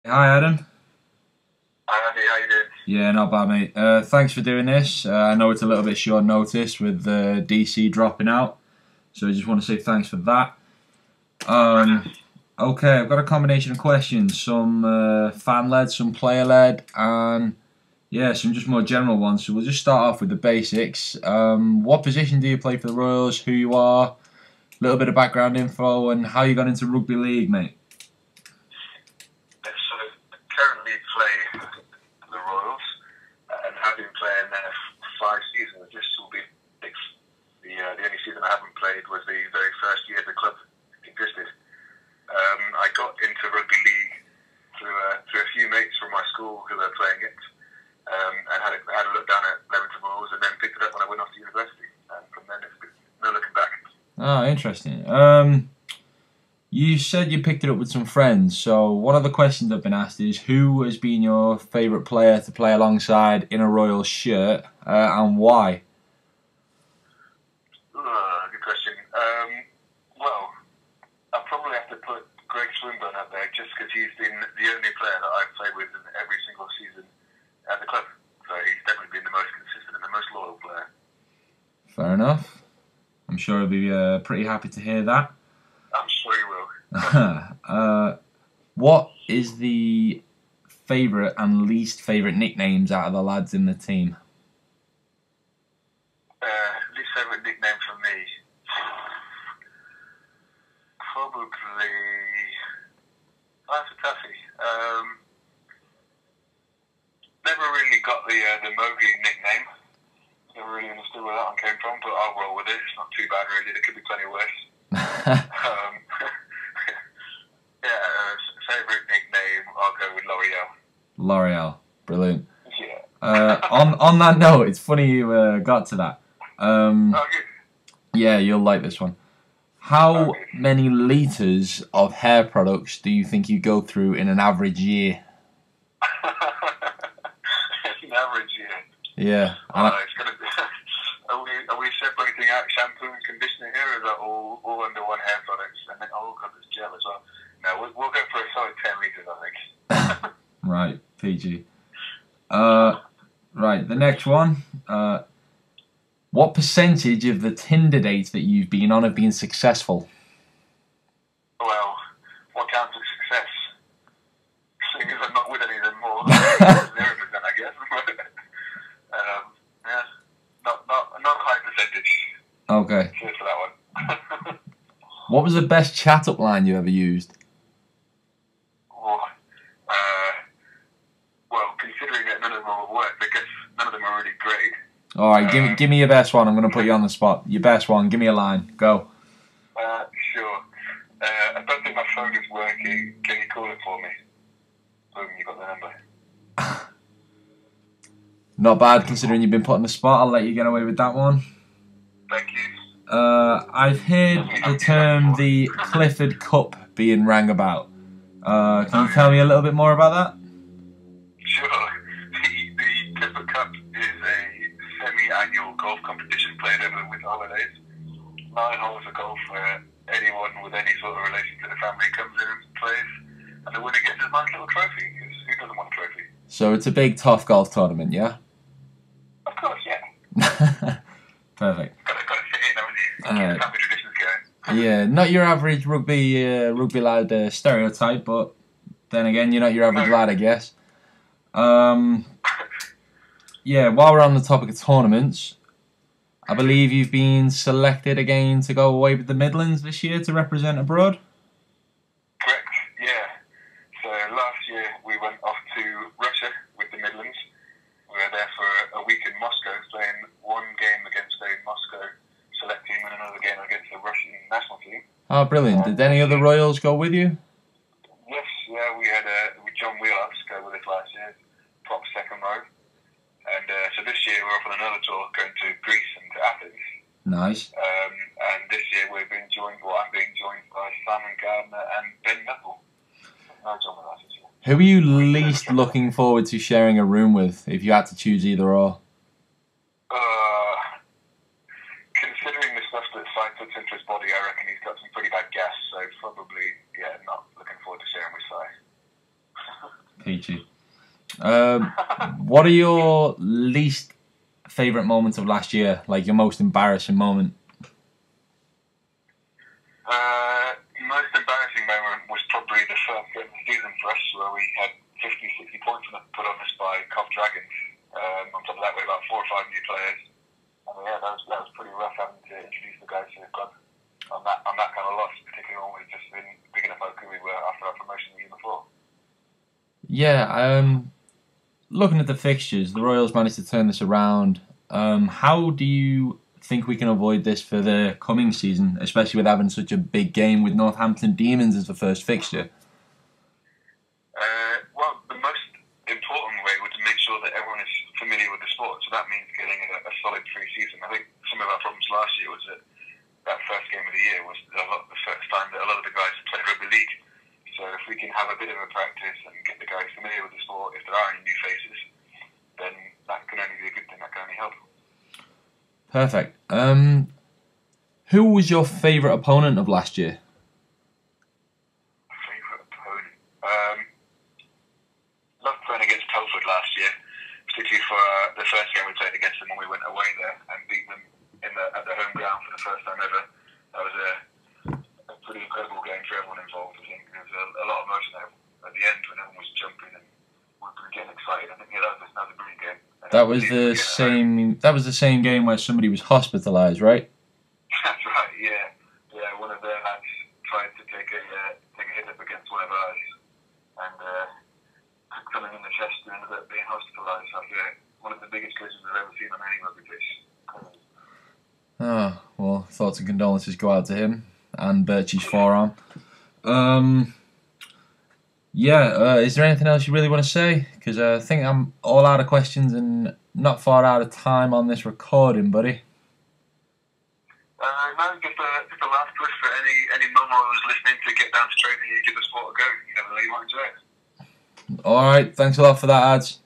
Hi Adam. Hi Andy, how you doing? Yeah, not bad, mate. Thanks for doing this. I know it's a little bit short notice with DC dropping out, so I just want to say thanks for that. My pleasure. Um, okay, I've got a combination of questions, some fan-led, some player-led, and yeah, some just more general ones. So we'll just start off with the basics. What position do you play for the Royals? Who you are? A little bit of background info, and how you got into rugby league, mate. So I currently play for the Royals and have been playing there for 5 seasons. This will be six. The only season I haven't played was the very first year the club existed. I got into rugby league through a few mates from my school who were playing it, and had a look down at Leamington Royals, and then picked it up when I went off to university. And from then it's been no looking back. Ah, interesting. You said you picked it up with some friends, so one of the questions I've been asked is who has been your favourite player to play alongside in a Royal shirt, and why? Good question. Well, I probably have to put Greg Swinburne up there just because he's been the only player that I've played with in every single season at the club. So he's definitely been the most consistent and the most loyal player. Fair enough. I'm sure he'll be pretty happy to hear that. I'm sure he will. What is the favourite and least favourite nicknames out of the lads in the team? Least favourite nickname for me? Probably. Oh, that's a toughie. Never really got the Mowgli nickname. Never really understood where that one came from, but I'll roll with it. It's not too bad, really. There could be plenty worse. Um, yeah, favourite nickname, I'll go with L'Oreal. L'Oreal, brilliant. Yeah. On that note, it's funny you got to that. Um, Oh, good. yeah, you'll like this one. Oh, How good. many litres of hair products do you think you go through in an average year? An average year. Yeah, Oh, it's gonna be. Are we separating out shampoo and conditioner here, or is that all under one hair product? And then God, there's gel as well. No, we'll go for a solid 10 liters, I think. right, PG. Uh, right, the next one. What percentage of the Tinder dates that you've been on have been successful? Well, what counts as success? Seeing as I'm not with any of them more, 0%, I guess. Yeah, not a high percentage. Okay. Cheers for that one. What was the best chat up line you ever used? Oh, uh, well, considering that none of them have worked, I guess none of them are really great. All right, Um, give me your best one. I'm gonna put you on the spot. Your best one. Give me a line. Go. sure. I don't think my phone is working. Can you call it for me? Boom, you got the number. Not bad considering you've been put on the spot. I'll let you get away with that one. Thank you. I've heard Definitely the haven't used that term before. the Clifford Cup being rang about. Can you Oh tell yeah, me a little bit more about that? sure. The Clifford Cup is a semi-annual golf competition played over with holidays. 9 holes of golf where anyone with any sort of relation to the family comes in and plays, and the winner gets a nice little trophy. 'Cause who doesn't want a trophy? So it's a big tough golf tournament, yeah? Of course, yeah. Perfect. Got to fit in, haven't you? Keep the Uh, family traditions going. yeah, not your average rugby lad stereotype, but then again, you're not your No. average lad, I guess. Um, yeah, while we're on the topic of tournaments, I believe you've been selected again to go away with the Midlands this year to represent abroad. Correct, yeah. So last year we went off to Russia with the Midlands. We were there for a week in Moscow, playing one game against a Moscow select team and another game against the Russian national team. Oh, brilliant. Did And any other Royals go with you? yes, yeah, we had with John Wheelhouse go with us last year, prop second row. And so this year we're off on another tour, going to Greece and to Athens. Nice. And this year I'm being joined by Simon Gardner and Ben Knuckle. No John Wheelhouse this year. Who are you least looking forward to sharing a room with if you had to choose either or? Uh, Considering the stuff that Si puts into his body, I reckon he's got some pretty bad gas. So probably, yeah, not looking forward to sharing with Si. Peachy. What are your least favourite moments of last year? Like your most embarrassing moment? Most embarrassing moment was probably the first game of the season for us, where we had 50, 60 points put on us by Cov Dragons. On top of that, we had about 4 or 5 new players. And yeah, that was pretty rough having to introduce the guys to the club on that kind of loss, particularly when we'd just been big enough how good we were after our promotion the year before. Yeah, looking at the fixtures, the Royals managed to turn this around. How do you think we can avoid this for the coming season, especially with having such a big game with Northampton Demons as the first fixture? Well, the most important way was to make sure that everyone is familiar with the sport. So that means getting a solid pre-season. I think some of our problems last year was that first game of the year was the first time that a lot of the guys played rugby league. So if we can have a bit of a practice and get the guys familiar with the sport, if there are any new faces, then that can only be a good thing. That can only help. Perfect. Who was your favourite opponent of last year? Favourite opponent? Loved playing against Telford last year, particularly for the first game we played against them when we went away there and beat them at the home ground for the first time ever. That was a pretty incredible game for everyone involved. I think there was a lot of emotion there at the end when everyone was jumping and we were getting excited. I think that was a brilliant game. That was the same. That was the same game where somebody was hospitalised, right? That's right. Yeah. One of their lads tried to take a hit up against one of ours and took something in the chest and ended up being hospitalised after one of the biggest collisions I've ever seen on any rugby pitch. Oh, well, thoughts and condolences go out to him and Birchie's forearm. Is there anything else you really want to say? Because I think I'm all out of questions and not far out of time on this recording, buddy. No, just a last push for any mum who's listening to get down to training and give the sport a go. You know, you might enjoy it. All right, thanks a lot for that, Ads.